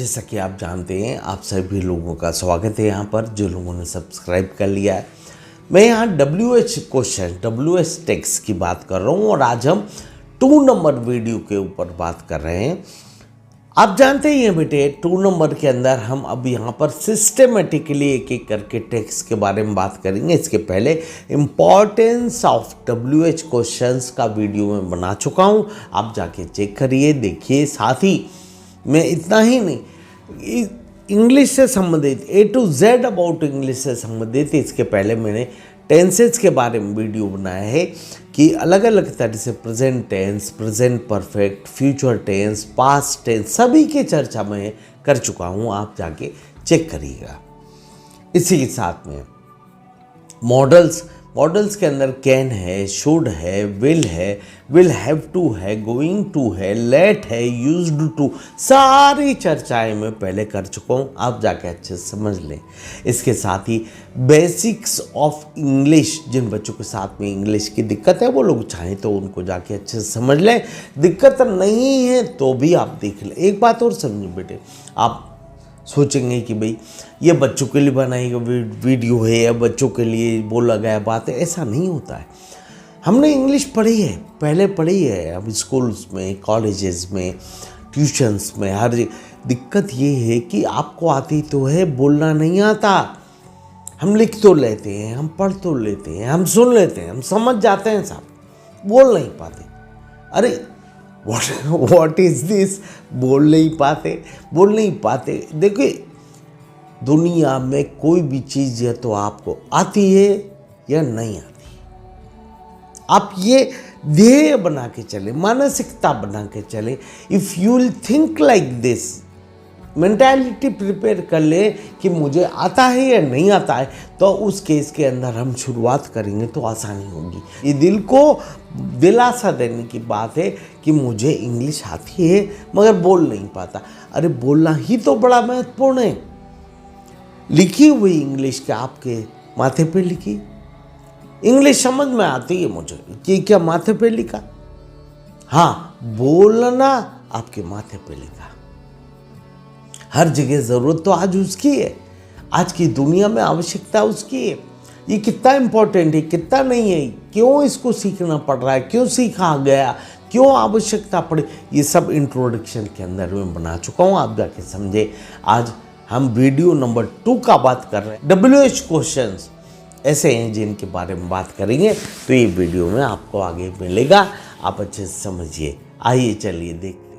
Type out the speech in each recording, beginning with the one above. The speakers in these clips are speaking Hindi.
जैसा कि आप जानते हैं, आप सभी लोगों का स्वागत है यहाँ पर, जो लोगों ने सब्सक्राइब कर लिया है। मैं यहाँ WH क्वेश्चन, WH टेक्स्ट की बात कर रहा हूँ और आज हम 2 नंबर वीडियो के ऊपर बात कर रहे हैं। आप जानते ही हैं बेटे, 2 नंबर के अंदर हम अब यहाँ पर सिस्टेमेटिकली एक एक करके टेक्स्ट के बारे में बात करेंगे। इसके पहले इम्पॉर्टेंस ऑफ WH क्वेश्चंस का वीडियो मैं बना चुका हूँ, आप जाके चेक करिए, देखिए। साथ ही मैं इतना ही नहीं, इंग्लिश से संबंधित A to Z about English से संबंधित इसके पहले मैंने टेंसेस के बारे में वीडियो बनाया है कि अलग अलग तरह से present tense, present perfect, future tense, past tense सभी की चर्चा मैं कर चुका हूँ, आप जाके चेक करिएगा। इसी के साथ में मॉडल्स के अंदर कैन है, शुड है, विल हैव टू है, गोइंग टू है, लेट है, यूज्ड टू, सारी चर्चाएं मैं पहले कर चुका हूँ, आप जाके अच्छे से समझ लें। इसके साथ ही बेसिक्स ऑफ इंग्लिश, जिन बच्चों के साथ में इंग्लिश की दिक्कत है वो लोग चाहें तो उनको जाके अच्छे से समझ लें, दिक्कत नहीं है तो भी आप देख लें। एक बात और समझिए बेटे, आप सोचेंगे कि भाई ये बच्चों के लिए बनाई गई वीडियो है या बच्चों के लिए बोला गया बात है, ऐसा नहीं होता है। हमने इंग्लिश पढ़ी है, पहले पढ़ी है, अब स्कूल्स में, कॉलेजेस में, ट्यूशन्स में, हर दिक्कत ये है कि आपको आती तो है, बोलना नहीं आता। हम लिख तो लेते हैं, हम पढ़ तो लेते हैं, हम सुन लेते हैं, हम समझ जाते हैं, साहब बोल नहीं पाते। अरे व्हाट इज दिस, बोल नहीं पाते। देखिए, दुनिया में कोई भी चीज़ या तो आपको आती है या नहीं आती। आप ये ध्येय बना के चले, मानसिकता बना के चले। If you will think like this, mentality prepare कर ले कि मुझे आता है या नहीं आता है, तो उस केस के अंदर हम शुरुआत करेंगे तो आसानी होगी। ये दिल को दिलासा देने की बात है कि मुझे इंग्लिश आती है मगर बोल नहीं पाता। अरे बोलना ही तो बड़ा महत्वपूर्ण है। लिखी हुई इंग्लिश क्या आपके माथे पे लिखी? इंग्लिश समझ में आती है मुझे कि क्या माथे पे लिखा? हाँ, बोलना आपके माथे पे लिखा। हर जगह ज़रूरत तो आज उसकी है, आज की दुनिया में आवश्यकता उसकी है। ये कितना इम्पोर्टेंट है, कितना नहीं है, क्यों इसको सीखना पड़ रहा है, क्यों सीखा गया, क्यों आवश्यकता पड़ी, ये सब इंट्रोडक्शन के अंदर मैं बना चुका हूँ, आप जाके समझे। आज हम वीडियो नंबर 2 का बात कर रहे हैं। WH क्वेश्चंस ऐसे हैं जिनके बारे में बात करेंगे, तो ये वीडियो में आपको आगे मिलेगा, आप अच्छे से समझिए। आइए चलिए देखते हैं।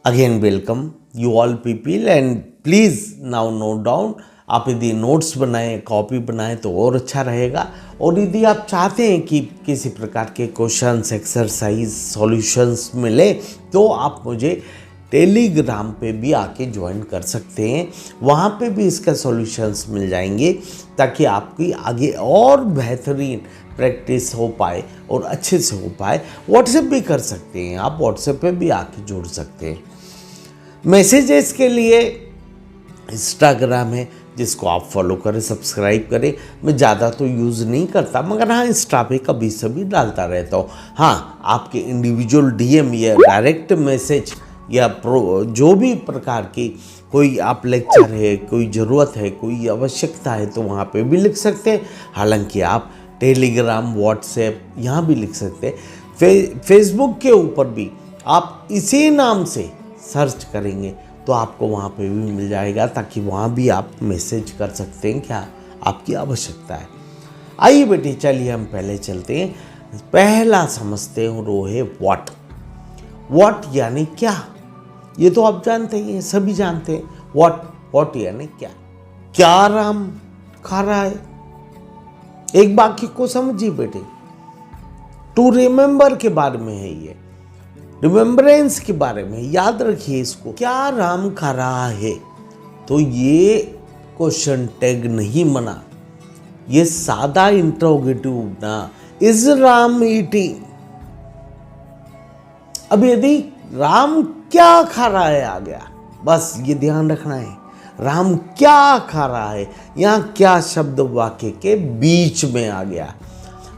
Again welcome you all people and please now note down. आप यदि नोट्स बनाएं, कॉपी बनाएं तो और अच्छा रहेगा। और यदि आप चाहते हैं कि किसी प्रकार के क्वेश्चंस, एक्सरसाइज, सॉल्यूशंस मिले, तो आप मुझे टेलीग्राम पे भी आके ज्वाइन कर सकते हैं। वहाँ पे भी इसका सॉल्यूशंस मिल जाएंगे ताकि आपकी आगे और बेहतरीन प्रैक्टिस हो पाए और अच्छे से हो पाए। व्हाट्सएप भी कर सकते हैं आप, व्हाट्सएप पे भी आके जुड़ सकते हैं। मैसेजेस के लिए इंस्टाग्राम है, जिसको आप फॉलो करें, सब्सक्राइब करें। मैं ज़्यादा तो यूज़ नहीं करता, मगर हाँ इंस्टा पे कभी सभी डालता रहता हूँ। हाँ, आपके इंडिविजुअल DM या डायरेक्ट मैसेज या जो भी प्रकार की कोई आप लेक्चर है, कोई ज़रूरत है, कोई आवश्यकता है, तो वहाँ पे भी लिख सकते हैं। हालांकि आप टेलीग्राम, व्हाट्सएप यहाँ भी लिख सकते हैं। फेसबुक के ऊपर भी आप इसी नाम से सर्च करेंगे तो आपको वहाँ पे भी मिल जाएगा, ताकि वहाँ भी आप मैसेज कर सकते हैं क्या आपकी आवश्यकता है। आइए बेटे, चलिए हम पहले चलते हैं। पहला समझते हैं वो है व्हाट यानी क्या। ये तो आप जानते ही हैं, सभी जानते हैं। व्हाट यानी क्या राम खा रहा है। एक वाक्य को समझिए बेटे, टू रिमेंबर के बारे में है, ये रिमेम्बरेंस के बारे में, याद रखिए इसको। क्या राम खा रहा है, तो ये क्वेश्चन टैग नहीं बना, ये सादा इंट्रोगेटिव ना, इज राम ईटिंग। अब यदि राम क्या खा रहा है आ गया, बस ये ध्यान रखना है, राम क्या खा रहा है, यहाँ क्या शब्द वाक्य के बीच में आ गया।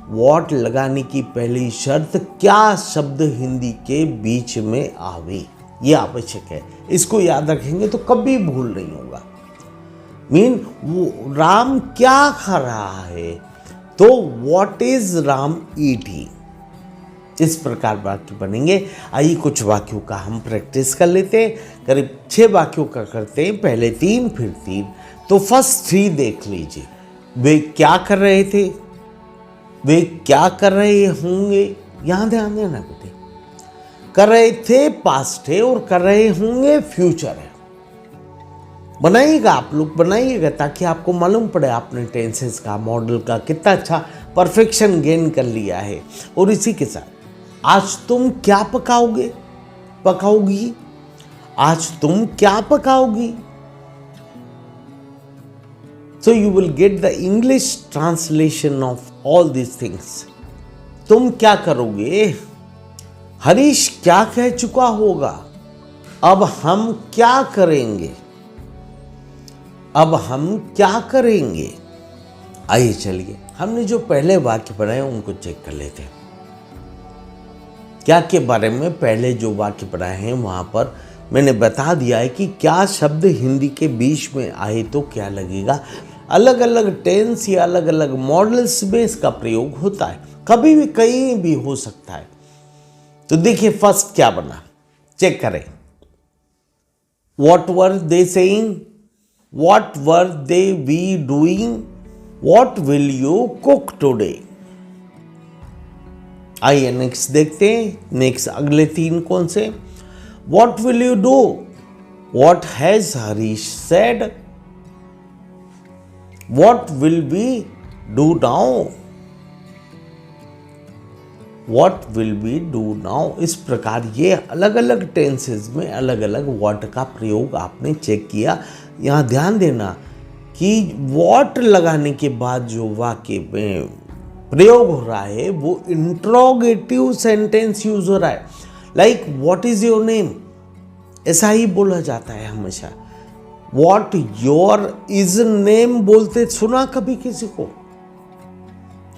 वॉट लगाने की पहली शर्त क्या शब्द हिंदी के बीच में आवे, ये आवश्यक है। इसको याद रखेंगे तो कभी भूल नहीं होगा। वो राम क्या खा रहा है, तो व्हाट इज राम ईटिंग, इस प्रकार वाक्य बनेंगे। आइए कुछ वाक्यों का हम प्रैक्टिस कर लेते हैं। करीब 6 वाक्यों का करते हैं, पहले 3 फिर 3। तो फर्स्ट 3 देख लीजिए। वे क्या कर रहे थे, वे क्या कर रहे होंगे, यहां ध्यान देना बेटे। कर रहे थे पास्ट है और कर रहे होंगे फ्यूचर है। बनाइएगा, आप लोग बनाइएगा ताकि आपको मालूम पड़े आपने टेंसेस का, मॉडल का कितना अच्छा परफेक्शन गेन कर लिया है। और इसी के साथ आज तुम क्या पकाओगे, पकाओगी, आज तुम क्या पकाओगी। So you will get the English translation of all these things. तुम क्या करोगे, हरीश क्या कह चुका होगा, अब हम क्या करेंगे, अब हम क्या करेंगे। आइए चलिए हमने जो पहले वाक्य बनाए उनको चेक कर लेते हैं। क्या के बारे में पहले जो वाक्य बनाए हैं वहां पर मैंने बता दिया है कि क्या शब्द हिंदी के बीच में आए तो क्या लगेगा। अलग अलग टेंस या अलग अलग मॉडल्स में इसका प्रयोग होता है, कभी भी कहीं भी हो सकता है। तो देखिए फर्स्ट क्या बना, चेक करें। What were they saying? What were they we doing? What will you cook today? आइए नेक्स्ट देखते हैं। नेक्स्ट अगले 3 कौन से। What will you do? What has Harish said? What will we do now? What will we do now? इस प्रकार ये अलग अलग टेंसेस में अलग अलग व्हाट का प्रयोग आपने चेक किया। यहाँ ध्यान देना कि व्हाट लगाने के बाद जो वाक्य में प्रयोग हो रहा है वो इंट्रोगेटिव सेंटेंस यूज हो रहा है। Like what is your name, ऐसा ही बोला जाता है हमेशा। व्हाट योर इज नेम बोलते सुना कभी किसी को,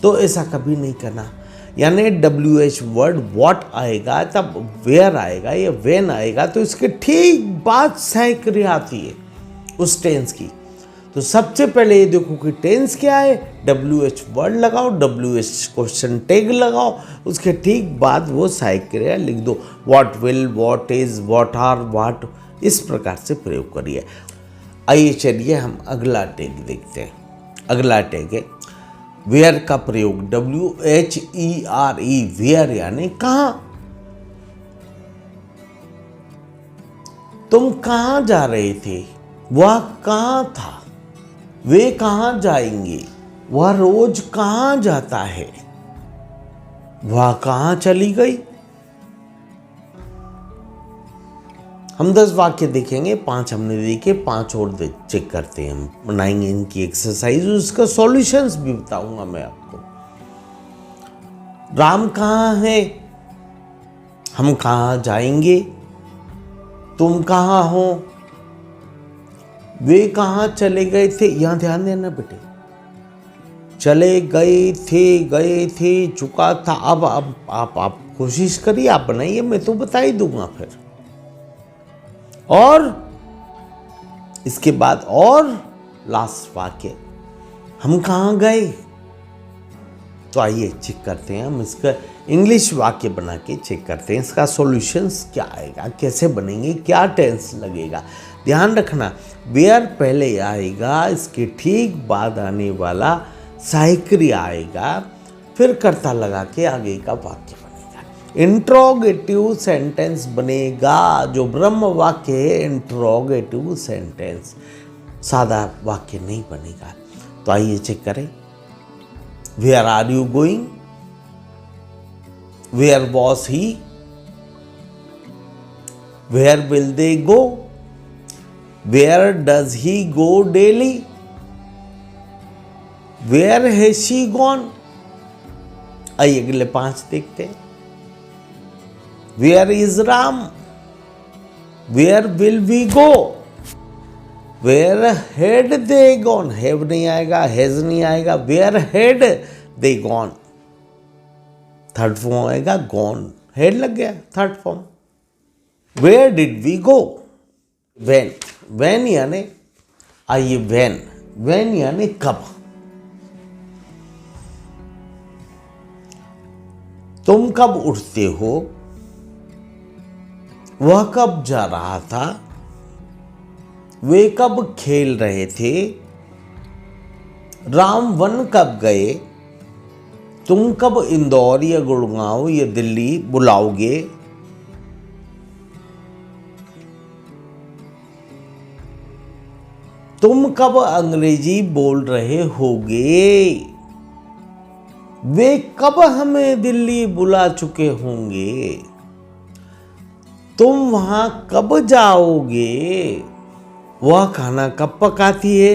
तो ऐसा कभी नहीं करना। यानी WH वर्ड व्हाट आएगा तब वेयर आएगा या व्हेन आएगा, तो इसके ठीक बाद सहायक्रिय आती है उस टेंस की। तो सबसे पहले ये देखो कि टेंस क्या है, WH वर्ड लगाओ, WH क्वेश्चन टैग लगाओ, उसके ठीक बाद वो सहायक्रिया लिख दो। What will, what is, what are, what, इस प्रकार से प्रयोग करिए। आइए चलिए हम अगला टैग देखते हैं। अगला टैग है वेयर का प्रयोग, WHERE, वेयर यानी कहां। तुम कहां जा रहे थे, वह कहां था। वे कहां जाएंगे, वह रोज कहां जाता है। वह कहां चली गई। हम 10 वाक्य देखेंगे, 5 हमने देखे, 5 और चेक करते हैं। हम बनाएंगे इनकी एक्सरसाइज, उसका सॉल्यूशंस भी बताऊंगा मैं आपको। राम कहाँ है, हम कहाँ जाएंगे, तुम कहाँ हो, वे कहाँ चले गए थे। यहां ध्यान देना बेटे, चले गए थे, चुका था। अब आप कोशिश करिए, आप बनाइए, मैं तो बता ही दूंगा फिर। और इसके बाद और लास्ट वाक्य, हम कहाँ गए। तो आइए चेक करते हैं, हम इसका इंग्लिश वाक्य बना के चेक करते हैं इसका सॉल्यूशंस क्या आएगा, कैसे बनेंगे, क्या टेंस लगेगा। ध्यान रखना वेयर पहले आएगा, इसके ठीक बाद आने वाला सहायक्रिया आएगा, फिर कर्ता लगा के आगे का वाक्य बनेगा। इंट्रोगेटिव सेंटेंस बनेगा, जो ब्रह्म वाक्य है इंट्रोगेटिव सेंटेंस, सादा वाक्य नहीं बनेगा। तो आइए चेक करें। Where are you going, where was he, where will they go, where does he go daily, where has she gone. आइए अगले 5 देखते हैं। Where is Ram, where will we go, where had they gone, have नहीं आएगा, हैज नहीं आएगा, where had they gone. Third form आएगा गॉन, हेड लग गया third form. Where did we go, when, when यानी आइए, वेन, वेन यानी कब। तुम कब उठते हो, वह कब जा रहा था, वे कब खेल रहे थे, राम वन कब गए, तुम कब इंदौर या गुड़गांव या दिल्ली बुलाओगे, तुम कब अंग्रेजी बोल रहे होगे, वे कब हमें दिल्ली बुला चुके होंगे, तुम वहां कब जाओगे, वह खाना कब पकाती है,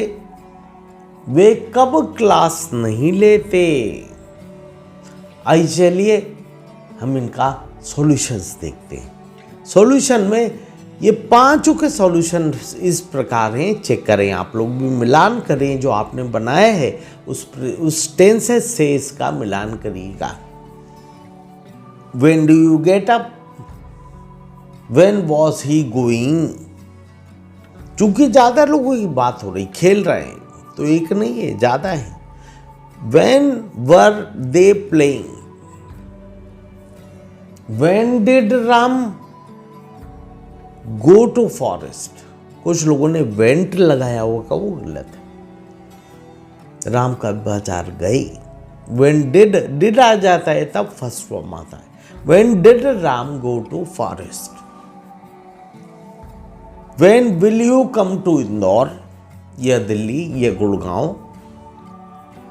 वे कब क्लास नहीं लेते। आइए चलिए हम इनका सॉल्यूशंस देखते हैं। सॉल्यूशन में ये पांचों के सॉल्यूशन इस प्रकार हैं, चेक करें, आप लोग भी मिलान करें, जो आपने बनाया है उस टेंसेस से इसका मिलान करिएगा। When do you get up? When was he going? चूंकि ज्यादा लोगों की बात हो रही, खेल रहे हैं, तो एक नहीं है, ज्यादा है। When were they playing? When did Ram go to forest? कुछ लोगों ने went लगाया होगा, वो गलत है। राम कब बाजार गए। When did आ जाता है तब फर्स्ट फॉर्म आता है। When did Ram go to forest? When will you come to Indore या दिल्ली या Gurgaon?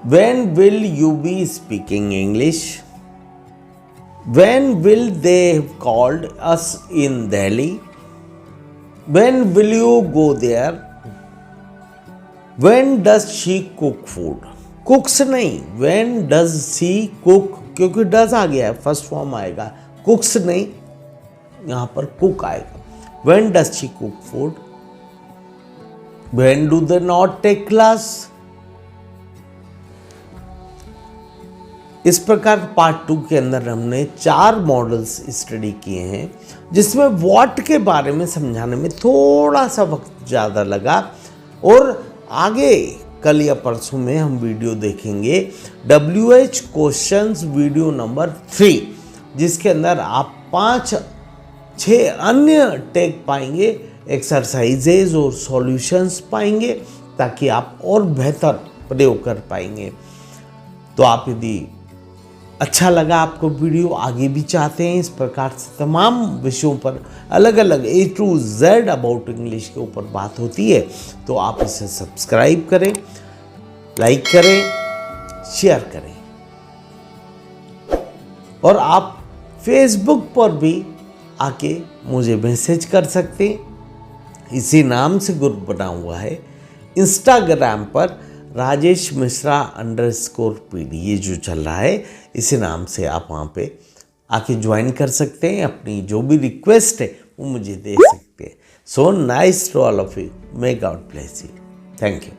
When will you be speaking English? When will they have called us in Delhi? When will you go there? When does she cook food? Cooks नहीं, when does she cook, क्योंकि does आ गया है, फर्स्ट फॉर्म आएगा, cooks नहीं, यहाँ पर cook आएगा। When does she cook food? When do they not take class? इस प्रकार पार्ट 2 के अंदर हमने 4 मॉडल्स स्टडी किए हैं, जिसमें व्हाट के बारे में समझाने में थोड़ा सा वक्त ज़्यादा लगा, और आगे कल या परसों में हम वीडियो देखेंगे WH क्वेश्चंस वीडियो नंबर 3, जिसके अंदर आप 5-6 अन्य टेक पाएंगे, एक्सरसाइजेज और सॉल्यूशंस पाएंगे, ताकि आप और बेहतर प्रयोग कर पाएंगे। तो आप यदि अच्छा लगा आपको वीडियो, आगे भी चाहते हैं इस प्रकार से तमाम विषयों पर अलग अलग A to Z about English के ऊपर बात होती है, तो आप इसे सब्सक्राइब करें, लाइक करें, शेयर करें, और आप फेसबुक पर भी आके मुझे मैसेज कर सकते हैं। इसी नाम से ग्रुप बना हुआ है। इंस्टाग्राम पर राजेश मिश्रा _PD ये जो चल रहा है, इसी नाम से आप वहाँ पे आके ज्वाइन कर सकते हैं। अपनी जो भी रिक्वेस्ट है वो मुझे दे सकते हैं। So nice to all of you, may God bless you, thank you.